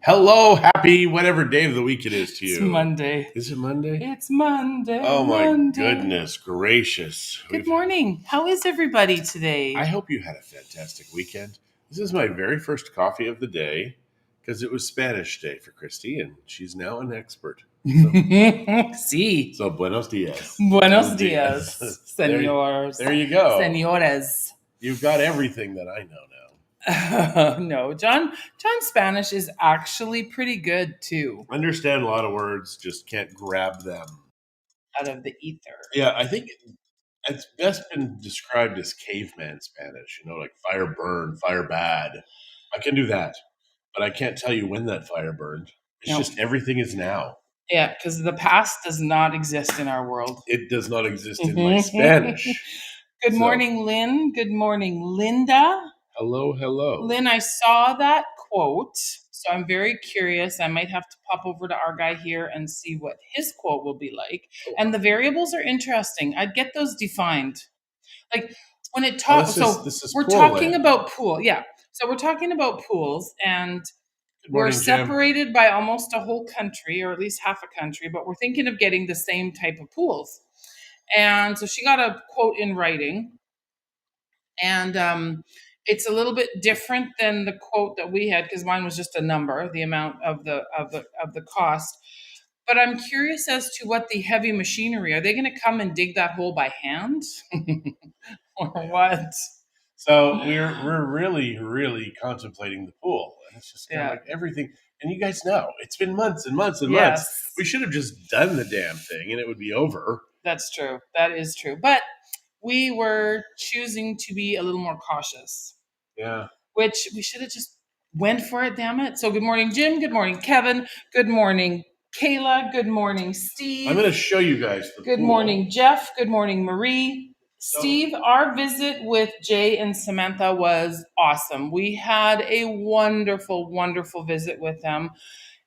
Hello, happy whatever day of the week it is to you. It's Monday. Is it Monday? It's Monday. Oh my Monday. goodness gracious. Good morning. How is everybody today? I hope you had a fantastic weekend. This is my very first coffee of the day because it was Spanish Day for Christie and she's now an expert. Sí. So buenos dias. Buenos dias, señores. There you go. Señores. You've got everything that I know now. No, John Spanish is actually pretty good too. Understand a lot of words, just can't grab them out of the ether. Yeah, I think it's best been described as caveman Spanish, like fire burn, fire bad. I can do that, but I can't tell you when that fire burned. It's just everything is now. Yeah, because the past does not exist in our world. It does not exist in my Spanish. Good morning, Lynn. Good morning, Linda. Hello, hello. Lynn, I saw that quote, so I'm very curious. I might have to pop over to our guy here and see what his quote will be like. And the variables are interesting. I'd get those defined. Like when it talks, we're talking about pool. Yeah. So we're talking about pools and we're separated by almost a whole country or at least half a country, but we're thinking of getting the same type of pools. And so she got a quote in writing and, it's a little bit different than the quote that we had because mine was just a number, the amount of the cost. But I'm curious as to what the heavy machinery, are they going to come and dig that hole by hand or what? So we're really, really contemplating the pool. And it's just kind of like everything. And you guys know, it's been months and months and months. We should have just done the damn thing and it would be over. That's true. That is true. But we were choosing to be a little more cautious. Yeah. Which we should have just went for it, damn it. So good morning, Jim. Good morning, Kevin. Good morning, Kayla. Good morning, Steve. I'm going to show you guys the Good pool. Morning, Jeff. Good morning, Marie. Steve, our visit with Jay and Samantha was awesome. We had a wonderful, wonderful visit with them.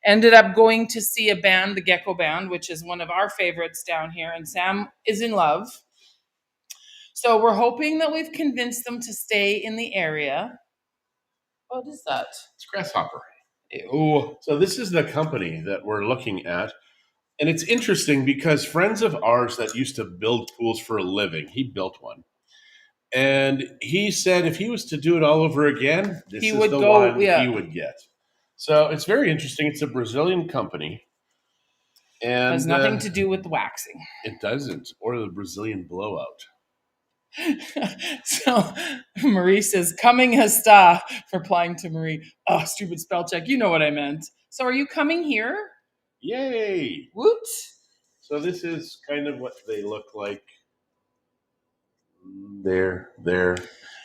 Ended up going to see a band, the Gecko Band, which is one of our favorites down here. And Sam is in love. So we're hoping that we've convinced them to stay in the area. What is that? It's grasshopper. Ew. So this is the company that we're looking at. And it's interesting because friends of ours that used to build pools for a living, he built one. And he said if he was to do it all over again, this is the one he would get. So it's very interesting. It's a Brazilian company. And it has nothing to do with the waxing. It doesn't. Or the Brazilian blowout. So Marie says, coming está, replying to Marie, oh, stupid spell check. You know what I meant. So are you coming here? Yay. Woot. So this is kind of what they look like. There.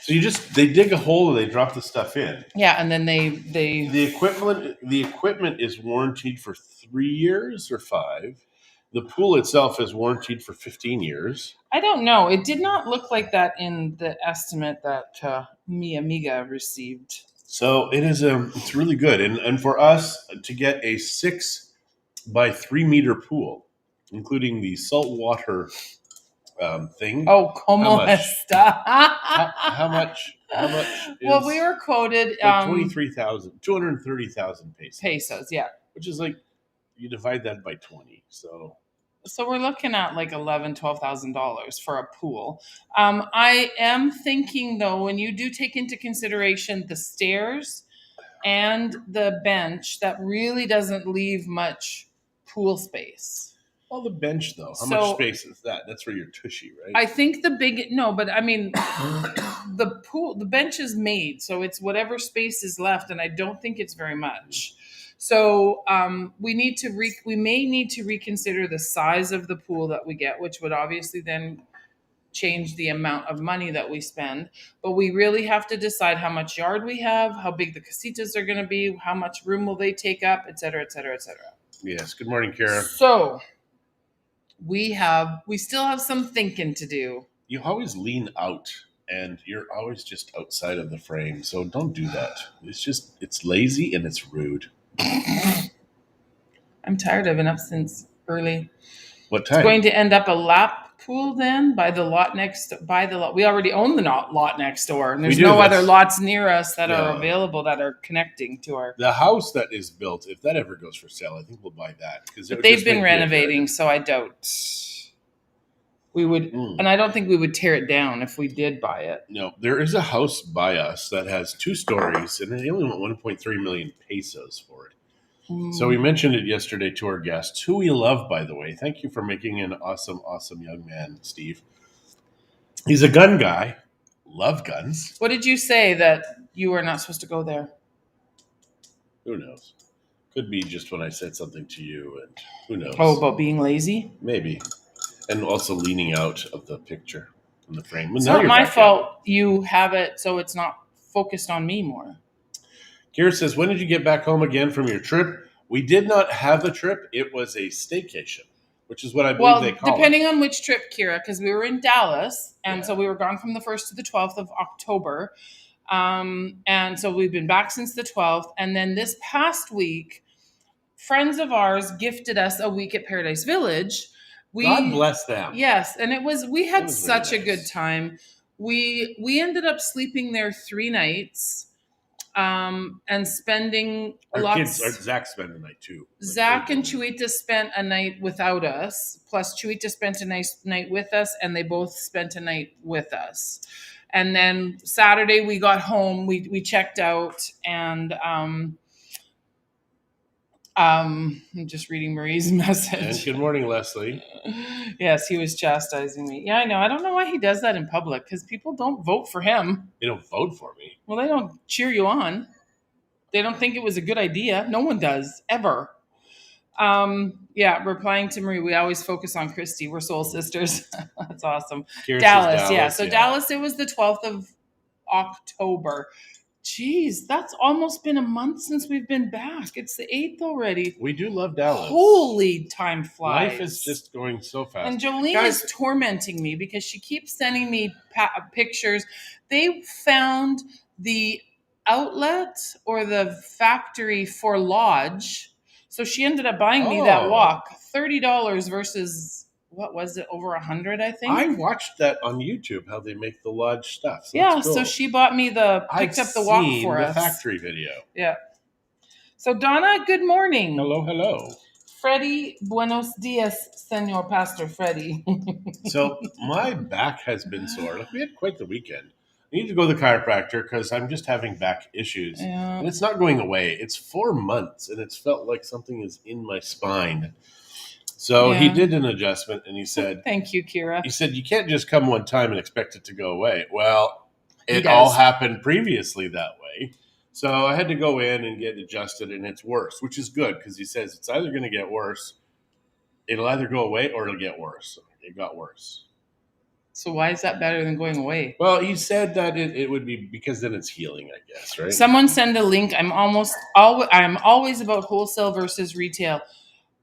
So they dig a hole and they drop the stuff in. Yeah, and then they the equipment is warranted for 3 years or 5. The pool itself is warranted for 15 years. I don't know. It did not look like that in the estimate that mi amiga received. So it's really good. And for us to get a 6 by 3 meter pool, including the saltwater thing. Oh, como está? How much? Well, we were quoted like 230,000 pesos. Pesos, yeah. Which is like, you divide that by 20, So we're looking at like $11,000-$12,000 for a pool. I am thinking, though, when you do take into consideration the stairs and the bench, that really doesn't leave much pool space. Well, the bench, though. How much space is that? That's for your tushy, right? I think the bench is made, so it's whatever space is left, and I don't think it's very much. So we may need to reconsider the size of the pool that we get, which would obviously then change the amount of money that we spend. But we really have to decide how much yard we have, how big the casitas are going to be, how much room will they take up, et cetera, et cetera, et cetera. Yes. Good morning, Kara. So we still have some thinking to do. You always lean out. And you're always just outside of the frame. So don't do that. It's lazy and it's rude. I'm tired. I've been up since early. What time? It's going to end up a lap pool then by the lot we already own the lot next door, and there's We do, no other that's- lots near us that are No. available that are connecting to our. The house that is built, if that ever goes for sale, I think we'll buy that because But they've been renovating, so I doubt we would, and I don't think we would tear it down if we did buy it. No, there is a house by us that has 2 stories, and they only want 1.3 million pesos for it. So we mentioned it yesterday to our guests, who we love, by the way. Thank you for making an awesome, awesome young man, Steve. He's a gun guy. Love guns. What did you say that you were not supposed to go there? Who knows? Could be just when I said something to you, and who knows? Oh, about being lazy? Maybe. And also leaning out of the picture in the frame. It's not my fault you have it so it's not focused on me more. Kira says, when did you get back home again from your trip? We did not have a trip. It was a staycation, which is what I believe they call depending it. on which trip, Kira, because we were in Dallas, and so we were gone from the 1st to the 12th of October. And so we've been back since the 12th. And then this past week, friends of ours gifted us a week at Paradise Village. God bless them. Yes, and we had such really a good time. We ended up sleeping there 3 nights. And spending Zach spent the night too. Zach and Chuita spent a night without us. Plus, Chuita spent a nice night with us, and they both spent a night with us. And then Saturday we got home. We checked out, and I'm just reading Marie's message. And good morning, Leslie. Yes, he was chastising me. Yeah, I know. I don't know why he does that in public, because people don't vote for him. They don't vote for me. Well, they don't cheer you on. They don't think it was a good idea. No one does, ever. Yeah, replying to Marie, we always focus on Christie. We're soul sisters. That's awesome. Dallas, yeah. So Dallas, it was the 12th of October. Jeez, that's almost been a month since we've been back. It's the 8th already. We do love Dallas. Holy time flies. Life is just going so fast. And Jolene is tormenting me because she keeps sending me pictures. They found the outlet or the factory for Lodge. So she ended up buying me that walk. $30 versus, what was it, over 100, I think? I watched that on YouTube, how they make the Lodge stuff. So yeah, cool. So she bought me picked up the walk for us. The factory video. Yeah. So Donna, good morning. Hello, hello. Freddie, buenos dias, Senor Pastor Freddie. So my back has been sore. Look, we had quite the weekend. I need to go to the chiropractor because I'm just having back issues. Yeah. And it's not going away. It's 4 months, and it's felt like something is in my spine. So he did an adjustment, and he said... Thank you, Kira. He said, you can't just come one time and expect it to go away. Well, it all happened previously that way. So I had to go in and get adjusted, and it's worse, which is good because he says it's either going to get worse. It'll either go away or it'll get worse. It got worse. So why is that better than going away? Well, he said that it would be because then it's healing, I guess, right? Someone send a link. I'm always about wholesale versus retail.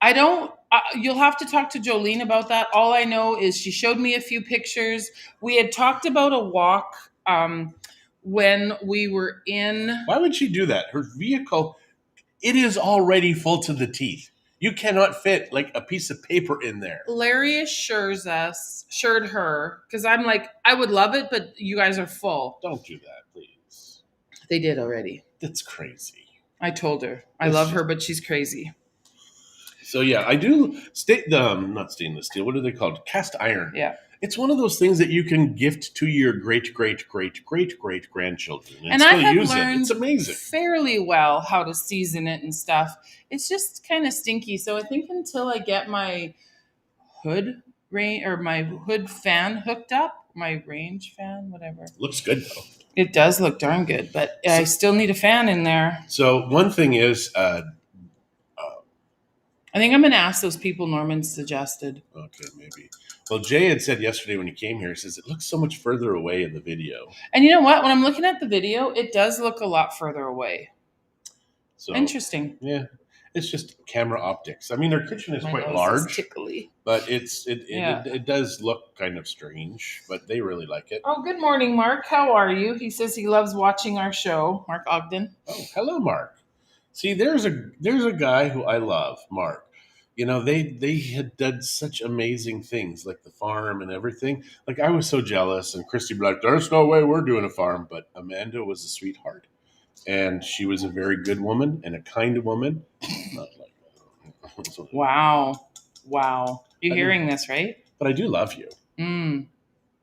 I don't. You'll have to talk to Jolene about that. All I know is she showed me a few pictures. We had talked about a walk when we were in. Why would she do that? Her vehicle, it is already full to the teeth. You cannot fit like a piece of paper in there. Larry assured her, because I'm like, I would love it, but you guys are full. Don't do that, please. They did already. That's crazy. I told her. I love her, but she's crazy. So yeah, I do not stainless steel. What are they called? Cast iron. Yeah. It's one of those things that you can gift to your great grandchildren, and I have use learned It's amazing. fairly well how to season it and stuff. It's just kind of stinky. So I think until I get my hood fan hooked up, my range fan, whatever. Looks good though. It does look darn good, but I still need a fan in there. So one thing is, I think I'm going to ask those people Norman suggested. Okay, maybe. Well, Jay had said yesterday when he came here, he says it looks so much further away in the video. And you know what? When I'm looking at the video, it does look a lot further away. So interesting. Yeah, it's just camera optics. I mean, their kitchen is quite nose large, is tickly. But it does look kind of strange. But they really like it. Oh, good morning, Mark. How are you? He says he loves watching our show. Mark Ogden. Oh, hello, Mark. See, there's a guy who I love, Mark. they had done such amazing things, like the farm and everything. Like I was so jealous, and Christy be like, "There's no way we're doing a farm," but Amanda was a sweetheart, and she was a very good woman and a kind woman. Not like Wow. Wow. You're I do, hearing this, right? but I do love you. Mm.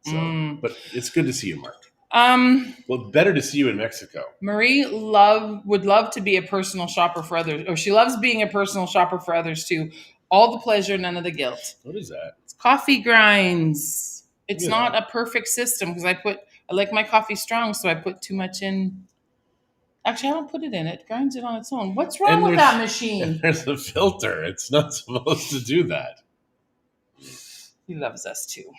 So, but it's good to see you, Mark. Um, Well, better to see you in Mexico. Marie would love to be a personal shopper for others, or she loves being a personal shopper for others too. All the pleasure, none of the guilt. What is that? It's coffee grinds. It's Yeah. not a perfect system because I like my coffee strong, so I put too much in. Actually, I don't put it in. It grinds it on its own. What's wrong And with that machine? There's a filter. It's not supposed to do that. He loves us too.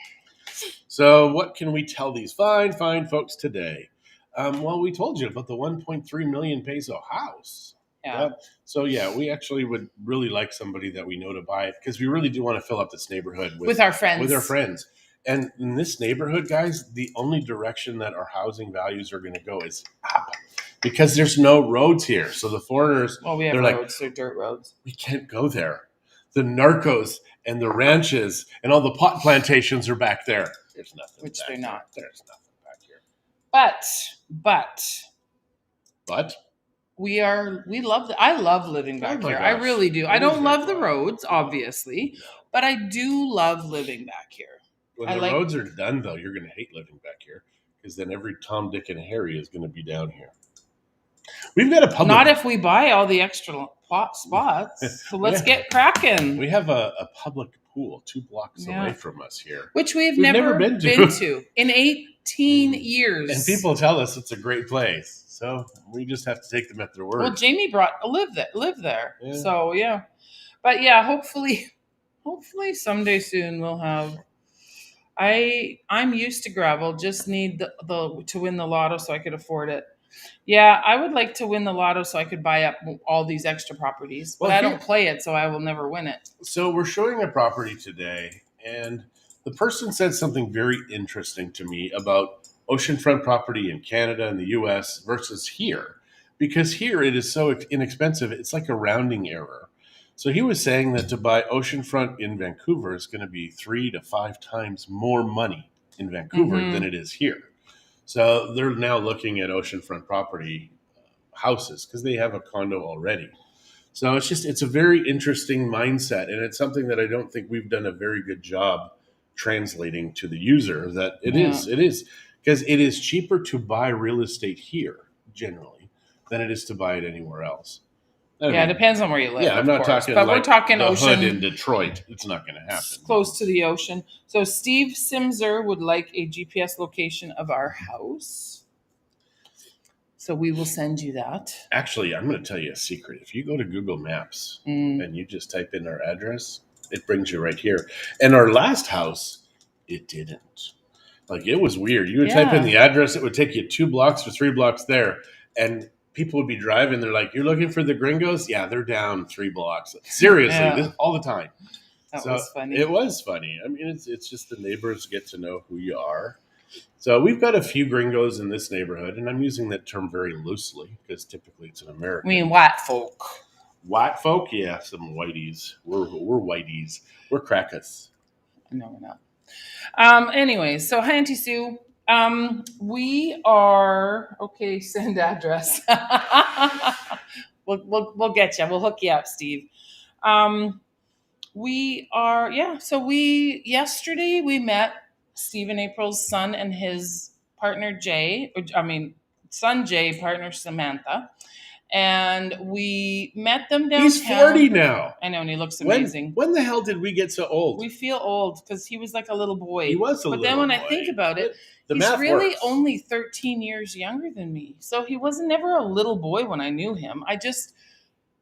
So, what can we tell these fine folks today? Well, we told you about the 1.3 million peso house. Yeah. So, yeah, we actually would really like somebody that we know to buy it because we really do want to fill up this neighborhood With our friends. With our friends. And in this neighborhood, guys, the only direction that our housing values are going to go is up because there's no roads here. So the foreigners, Well, we have they're roads. They're dirt roads. we can't go there. The narcos and the ranches and all the pot plantations are back there. There's nothing. Which back they're here. not. There's nothing back here. But I love living back my here. gosh. I really do. It I is don't very love the fun. roads, obviously, No. but I do love living back here. When I the like- roads are done, though, you're going to hate living back here because then every Tom, Dick, and Harry is going to be down here. We've got a public. Not if we buy all the extra spots. So let's get cracking. We have a public pool 2 blocks Yeah. away from us here. Which we've never never been been to. to in 18 years. And people tell us it's a great place. So we just have to take them at their word. Well, Jamie lived there. Yeah. So yeah. But yeah, hopefully someday soon we'll have. I'm used to gravel. Just need the to win the lotto so I could afford it. Yeah, I would like to win the lotto so I could buy up all these extra properties, but Well, I don't play it, so I will never win it. So we're showing a property today, and the person said something very interesting to me about oceanfront property in Canada and the US versus here. Because here it is so inexpensive, it's like a rounding error. So he was saying that to buy oceanfront in Vancouver is going to be 3 to 5 times more money in Vancouver Mhm. than it is here. So they're now looking at oceanfront property houses because they have a condo already. So it's a very interesting mindset, and it's something that I don't think we've done a very good job translating to the user. That it is because it is cheaper to buy real estate here generally than it is to buy it anywhere else. It depends on where you live. Yeah, I'm not talking, but like we're talking the ocean hood in Detroit. It's not going to happen. close to the ocean. So Steve Simser would like a GPS location of our house. So we will send you that. Actually, I'm going to tell you a secret. If you go to Google Maps and you just type in our address, it brings you right here. And our last house, it didn't. Like, it was weird. You would type in the address, it would take you 2 blocks or 3 blocks there, and people would be driving. They're like, "You're looking for the Gringos?" Yeah, they're down 3 blocks. Seriously, all the time. That was funny. It was funny. I mean, it's just the neighbors get to know who you are. So we've got a few gringos in this neighborhood, and I'm using that term very loosely because typically it's an American. I mean, white folk. White folk? Yeah, some whiteys. We're whiteys. We're crackers. No, we're not. Anyways, so hi, Auntie Sue. We are okay. Send address. We'll get you. We'll hook you up, Steve. We are So yesterday we met Steve and April's son and his partner Jay. Son Jay, partner Samantha, and we met them downtown. He's 40 now. I know, and he looks amazing. When the hell did we get so old? We feel old because he was like a little boy. He was a little boy. But then when I think about it, he's really only 13 years younger than me. So he was never a little boy when I knew him.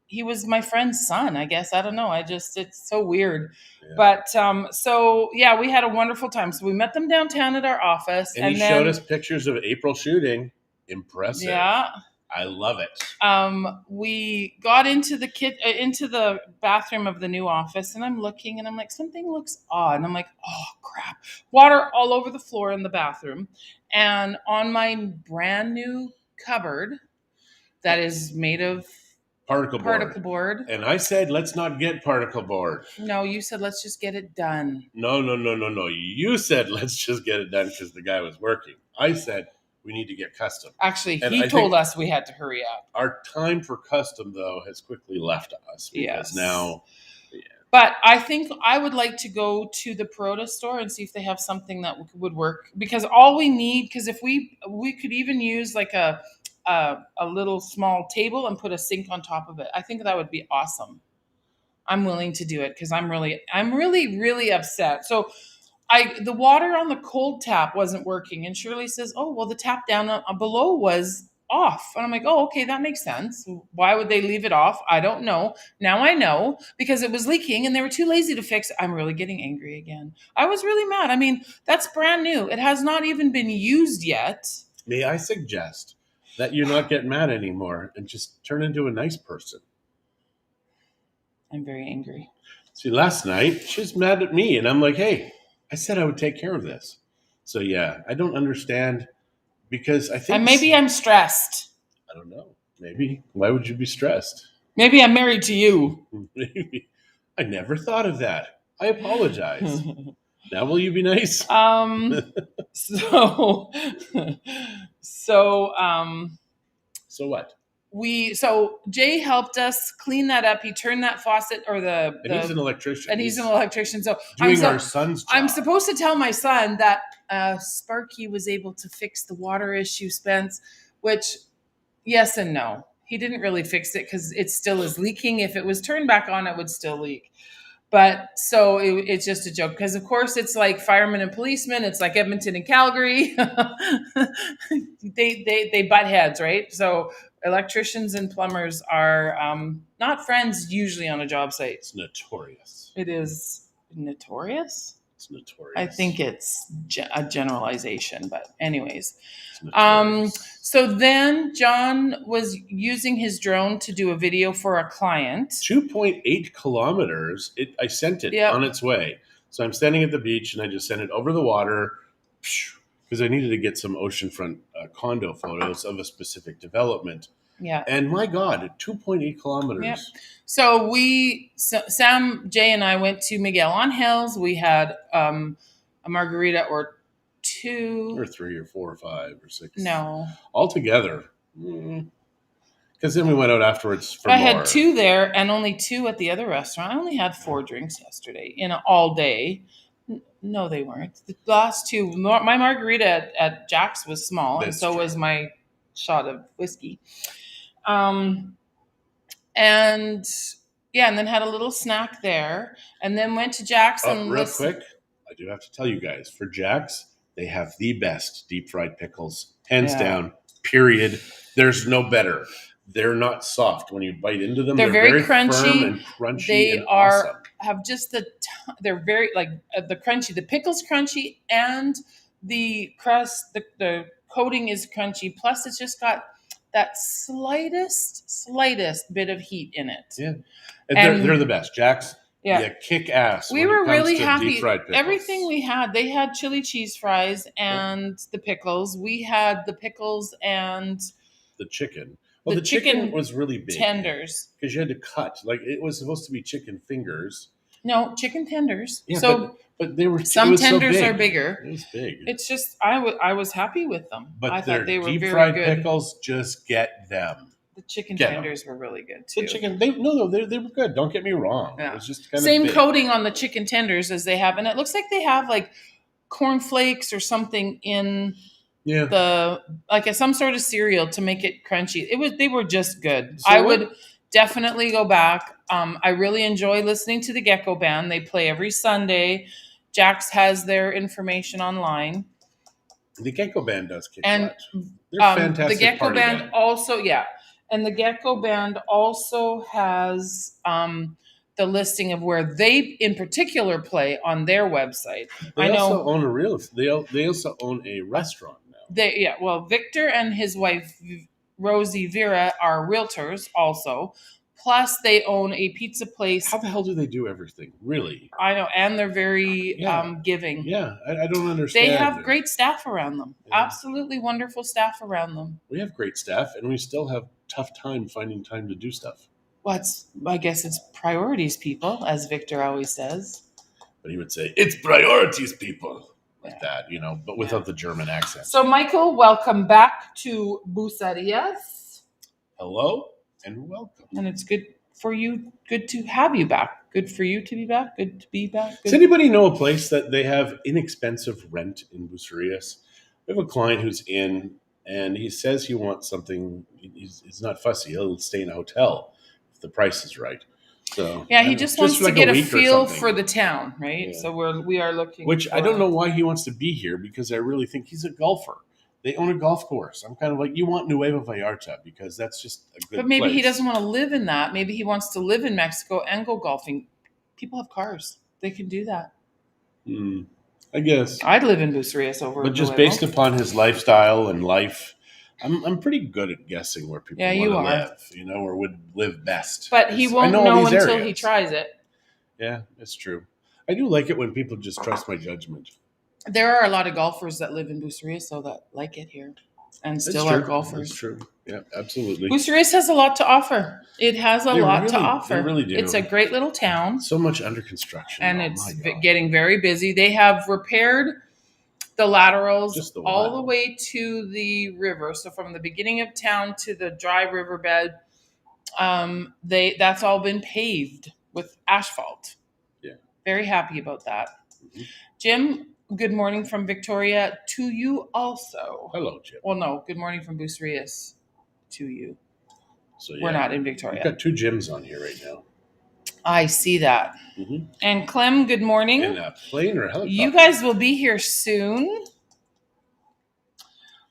He was my friend's son, I guess. I don't know. It's so weird. Yeah. But we had a wonderful time. So we met them downtown at our office. And he showed us pictures of April shooting. Impressive. Yeah. I love it. We got into the bathroom of the new office, and I'm looking, and I'm like, something looks odd. And I'm like, oh crap. Water all over the floor in the bathroom. And on my brand new cupboard that is made of particle board. Particle board. And I said, let's not get particle board. No, you said let's just get it done. No. You said, let's just get it done because the guy was working. I said, we need to get custom. Actually, And he I told think us we had to hurry up. Our time for custom, though, has quickly left us Yes. because now. But I think I would like to go to the Perota store and see if they have something that would work. Because all we need, because if we could even use like a little small table and put a sink on top of it. I think that would be awesome. I'm willing to do it because I'm really upset. So the water on the cold tap wasn't working, and Shirley says, "Oh, well, the tap down below was off." And I'm like, "Oh, okay, that makes sense. Why would they leave it off? I don't know. Now I know because it was leaking and they were too lazy to fix it." I'm really getting angry again. I was really mad. I mean, that's brand new. It has not even been used yet. May I suggest that you not get mad anymore and just turn into a nice person? I'm very angry. See, last night she was mad at me, and I'm like, "Hey, I said I would take care of this." So yeah, I don't understand because I think And maybe I'm stressed. I don't know. Maybe. Why would you be stressed? Maybe I'm married to you. Maybe. I never thought of that. I apologize. Now will you be nice? So So what? So Jay helped us clean that up. He turned that faucet or And he's an electrician. And he's an electrician. So doing our son's job. I'm supposed to tell my son that Sparky was able to fix the water issue, Spence, which yes and no. He didn't really fix it because it still is leaking. If it was turned back on, it would still leak. But so it's just a joke because, of course, it's like firemen and policemen. It's like Edmonton and Calgary. they butt heads, right? So electricians and plumbers are not friends usually on a job site. It's notorious. It is notorious. It's notorious. I think it's a generalization, but anyways. So then John was using his drone to do a video for a client. 2.8 kilometers. I sent it on its way. So I'm standing at the beach and I just sent it over the water because I needed to get some oceanfront condo photos of a specific development. Yeah. And my God, 2.8 kilometers. Yeah. So Sam, Jay, and I went to Miguel on Hills. We had a margarita or two. Or 3 or 4 or 5 or 6. No. Altogether. Because then we went out afterwards for I more. had 2 there and only 2 at the other restaurant. I only had 4 drinks yesterday in all day. No, they weren't. The last 2, my margarita at Jack's was small, and so was my shot of whiskey. And then had a little snack there, and then went to Jack's and real quick, I do have to tell you guys, for Jack's, they have the best deep fried pickles, hands down. Period. There's no better. They're not soft when you bite into them. They're very crunchy. Firm and crunchy. They and are awesome. Have just they're very like the crunchy. The pickle's crunchy and the crust, the coating is crunchy. Plus, it's just got that slightest bit of heat in it. Yeah, and they're the best. Jack's. Yeah, kick ass. We were really happy. Everything we had, they had chili cheese fries and the pickles. We had the pickles and the chicken. Well, the chicken was really big. Tenders. Because you had to cut. Like, it was supposed to be chicken fingers. No, chicken tenders. Yeah, so, but they were some tenders are bigger. It was big. It's just I was happy with them. But I thought they were deep very fried good. Pickles, just get them. The chicken tenders were really good too. The chicken, they were good. Don't get me wrong. Yeah. It was just kind same of coating on the chicken tenders as they have, and it looks like they have like cornflakes or something in some sort of cereal to make it crunchy. They were just good. So I would definitely go back. I really enjoy listening to the Gecko Band. They play every Sunday. Jack's has their information online. The Gecko Band does kick butt. They're fantastic. The Gecko Band also, and the Gecko Band also has the listing of where they in particular play on their website. They also own they also own a restaurant now. Victor and his wife Rosie Vera are realtors also. Plus, they own a pizza place. How the hell do they do everything? Really? I know, and they're very giving. Yeah, I don't understand. They have great staff around them. Yeah. Absolutely wonderful staff around them. We have great staff, and we still have tough time finding time to do stuff. I guess it's priorities, people, as Victor always says. But he would say, it's priorities, people. Like Yeah. that, you know, but without the German accent. So, Michael, welcome back to Bucerias. Hello and welcome. And it's good for you. Good to have you back. Good for you to be back. Good to be back. Good. Does anybody know a place that they have inexpensive rent in Bucerias? We have a client who's in, and he says he wants something. He's not fussy. He'll stay in a hotel if the price is right. So yeah, he just wants to get a week or feel something. for the town, right? Yeah. So we are looking. Which I don't know why he wants to be here, because I really think he's a golfer. They own a golf course. I'm kind of like, you want Nueva Vallarta because that's just a good But maybe he place. doesn't want to live in that. Maybe he wants to live in Mexico and go golfing. People have cars. They can do that. I guess. I'd live in Bucerias over. But just Nuevo. based upon his lifestyle and life, I'm pretty good at guessing where people want to live, you know, or would live best. But he won't know until areas. he tries it. Yeah, that's true. I do like it when people just trust my judgment. There are a lot of golfers that live in Bucerias, so that like it here, and still are golfers. That's true. Yeah, absolutely. Bucerias has a lot to offer. It has a lot to offer. They really do. It's a great little town. So much under construction. And it's getting very busy. They have repaired the laterals all the way to the river. So from the beginning of town to the dry riverbed, that's all been paved with asphalt. Yeah. Very happy about that. Mm-hmm. Jim, good morning from Victoria to you also. Hello, Jim. Well, no, good morning from Bucerias to you. So yeah, we're not in Victoria. We've got 2 Jims on here right now. I see that. Mm-hmm. And Clem, good morning. In a plane or a helicopter? You guys will be here soon.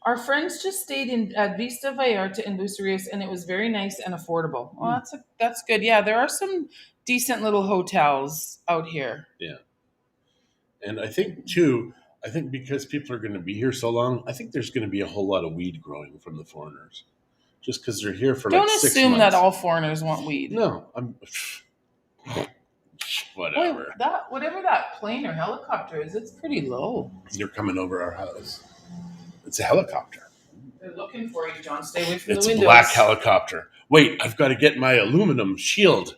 Our friends just stayed at Vista Vallarta in Bucerias, and it was very nice and affordable. Well, that's good. Yeah, there are some decent little hotels out here. Yeah. And I think, too, because people are going to be here so long, I think there's going to be a whole lot of weed growing from the foreigners. Just because they're here for Don't 6 months. Don't assume that all foreigners want weed. No. Whatever. Wait, whatever that plane or helicopter is, it's pretty low. They're coming over our house. It's a helicopter. They're looking for you, John. Stay away from the windows. It's a black helicopter. Wait, I've got to get my aluminum shield.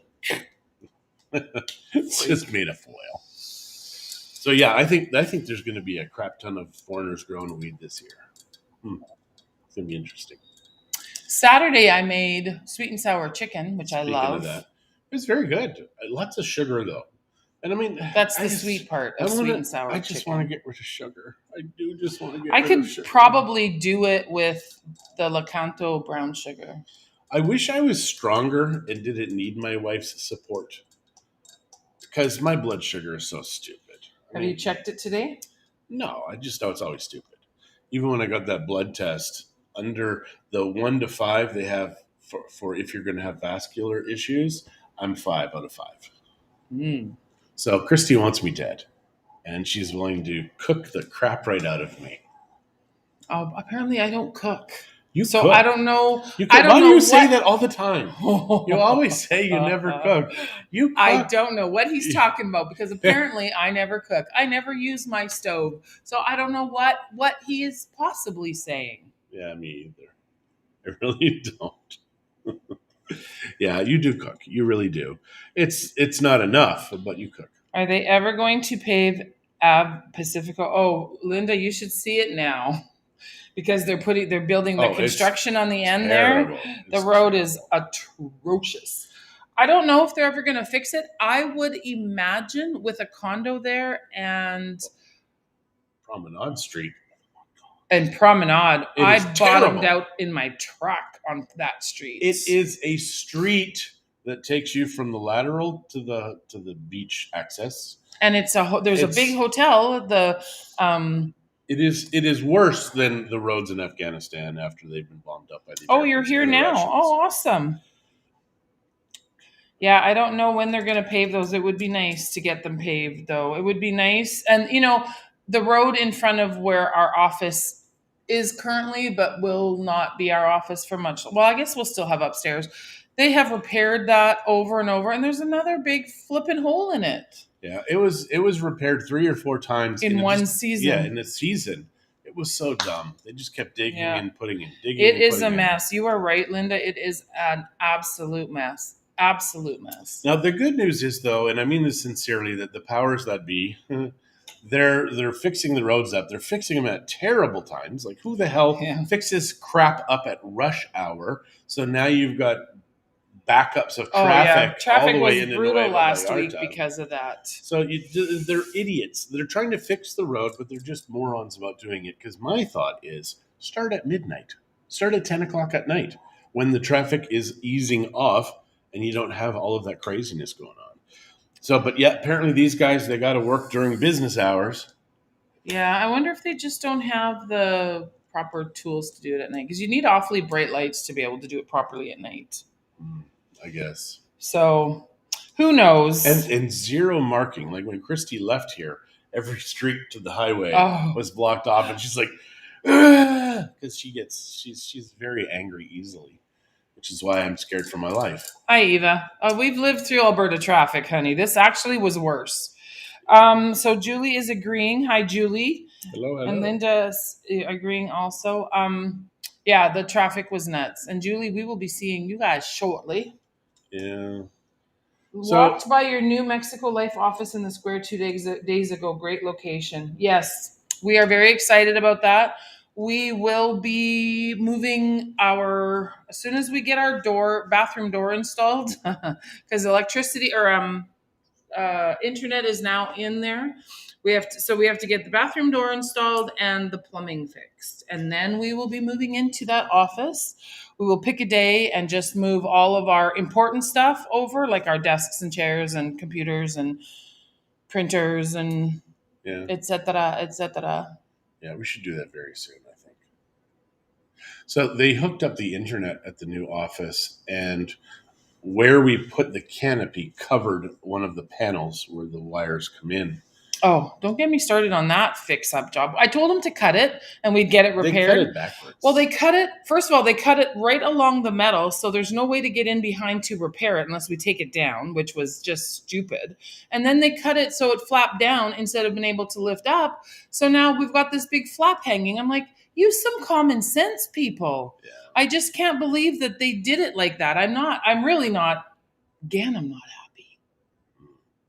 It's just made of foil. So yeah, I think there's going to be a crap ton of foreigners growing weed this year. It's going to be interesting. Saturday, I made sweet and sour chicken, which I love. Of that, it's very good. Lots of sugar though, and I mean that's the sweet part of sweet and sour. I just want to get rid of sugar. I do just want to get. I could probably do it with the Lakanto brown sugar. I wish I was stronger and didn't need my wife's support, because my blood sugar is so stupid. Have you checked it today? No, I just know it's always stupid. Even when I got that blood test, under the 1 to 5 they have for if you're going to have vascular issues, I'm 5 out of 5. So Christie wants me dead, and she's willing to cook the crap right out of me. Apparently I don't cook. So cook. I don't know. Why do you say that all the time? You always say you never cook. You cook. I don't know what he's talking about, because apparently I never cook. I never use my stove. So I don't know what he is possibly saying. Yeah, me either. I really don't. Yeah, you do cook. You really do. It's not enough, but you cook. Are they ever going to pave Pacifico? Oh, Linda, you should see it now. Because they're building the construction on the end there. The road is atrocious. I don't know if they're ever going to fix it. I would imagine with a condo there and Promenade Street. And Promenade, I bottomed out in my truck on that street. It is a street that takes you from the lateral to the beach access. And there's a big hotel. It is worse than the roads in Afghanistan after they've been bombed up by the Americans. Oh, you're here now. Oh, awesome. Yeah, I don't know when they're going to pave those. It would be nice to get them paved, though. It would be nice. And, the road in front of where our office is currently, but will not be our office for much. Well, I guess we'll still have upstairs. They have repaired that over and over, and there's another big flipping hole in it. Yeah, it was repaired 3 or 4 times in one season. Yeah, in a season. It was so dumb. They just kept digging and putting in, digging. It is a mess. You are right, Linda. It is an absolute mess. Absolute mess. Now the good news is though, and I mean this sincerely, that the powers that be, they're fixing the roads up. They're fixing them at terrible times. Like who the hell Yeah. fixes crap up at rush hour? So now you've got backups of Oh yeah, traffic all traffic the was way into brutal Nuevo last week Vallarta. because of that. So they're idiots. They're trying to fix the road, but they're just morons about doing it. Because my thought is start at midnight, start at 10 o'clock at night when the traffic is easing off and you don't have all of that craziness going on. So, but yeah, apparently these guys, they got to work during business hours. Yeah, I wonder if they just don't have the proper tools to do it at night because you need awfully bright lights to be able to do it properly at night. I guess. So, who knows? And zero marking. Like when Christie left here, every street to the highway Oh. was blocked off, and she's like, because she's very angry easily, which is why I'm scared for my life. Hi, Eva. We've lived through Alberta traffic, honey. This actually was worse. So Julie is agreeing. Hi, Julie. Hello. And Linda's agreeing also. Yeah, the traffic was nuts. And Julie, we will be seeing you guys shortly. Yeah. Walked by your New Mexico Life office in the square 2 days ago. Great location. Yes, we are very excited about that. We will be moving as soon as we get our bathroom door installed, because electricity or internet is now in there. We have to get the bathroom door installed and the plumbing fixed, and then we will be moving into that office. We will pick a day and just move all of our important stuff over, like our desks and chairs and computers and printers and etc. Yeah, we should do that very soon, I think. So they hooked up the internet at the new office, and where we put the canopy covered one of the panels where the wires come in. Oh, don't get me started on that fix-up job. I told them to cut it and we'd get it repaired. They cut it backwards. Well, first of all, they cut it right along the metal, so there's no way to get in behind to repair it unless we take it down, which was just stupid. And then they cut it so it flapped down instead of being able to lift up. So now we've got this big flap hanging. I'm like, use some common sense, people. Yeah. I just can't believe that they did it like that. I'm really not. Again, I'm not happy.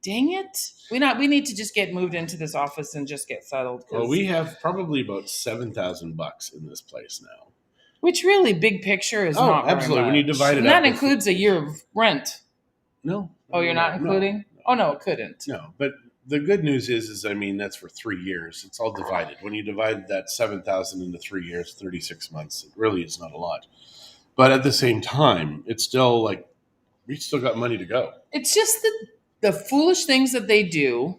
Dang it. We need to just get moved into this office and just get settled. Well, we have probably about $7,000 in this place now. Which really, big picture, is not very absolutely. much. When you divide it and up, that includes a year of rent. No. Oh, you're not including? No. Oh, no, it couldn't. No, but the good news is I mean, that's for 3 years. It's all divided. When you divide that 7,000 into 3 years, 36 months, it really is not a lot. But at the same time, it's still like we still got money to go. It's just the foolish things that they do,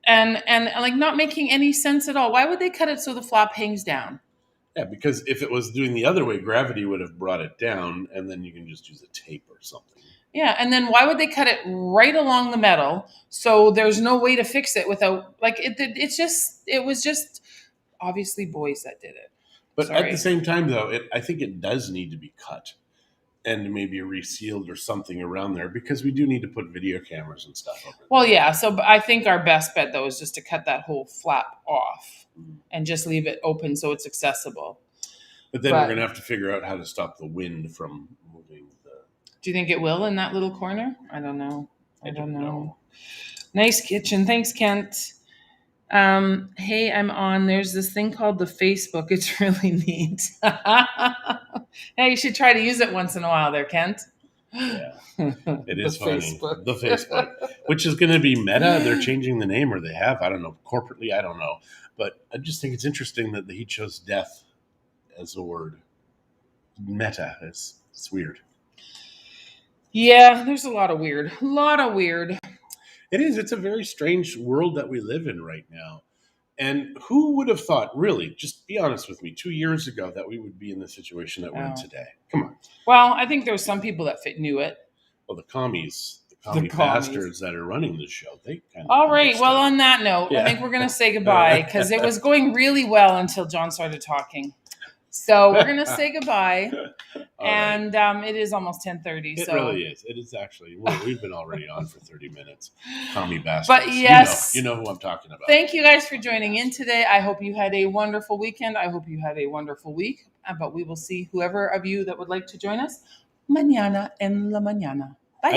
and like not making any sense at all. Why would they cut it so the flap hangs down? Yeah, because if it was doing the other way, gravity would have brought it down, and then you can just use a tape or something. Yeah, and then why would they cut it right along the metal so there's no way to fix it without, like, it was just obviously boys that did it. But Sorry. at the same time, though, I think it does need to be cut and maybe resealed or something around there, because we do need to put video cameras and stuff over there. Well, yeah, so I think our best bet, though, is just to cut that whole flap off and just leave it open so it's accessible. But then we're going to have to figure out how to stop the wind from moving the... Do you think it will in that little corner? I don't know. I don't know. Nice kitchen. Thanks, Kent. Hey, I'm on. There's this thing called the Facebook. It's really neat. Hey, you should try to use it once in a while there, Kent. Yeah, it is The funny. Facebook. The Facebook, which is going to be Meta. They're changing the name, or they have. I don't know. Corporately, I don't know. But I just think it's interesting that he chose death as a word. Meta. It's weird. Yeah, there's a lot of weird. It is. It's a very strange world that we live in right now. And who would have thought, really, just be honest with me, 2 years ago that we would be in the situation that we're in today? Come on. Well, I think there were some people that knew it. Well, the commie bastards that are running the show, they kind of... All right. Well, on that note, I think we're going to say goodbye, because it was going really well until John started talking. So we're going to say goodbye. And it is almost 10:30. It really is. It is actually. We've been already on for 30 minutes. Commie bastards. But yes. You know who I'm talking about. Thank you guys for joining in today. I hope you had a wonderful weekend. I hope you had a wonderful week. But we will see whoever of you that would like to join us mañana en la mañana.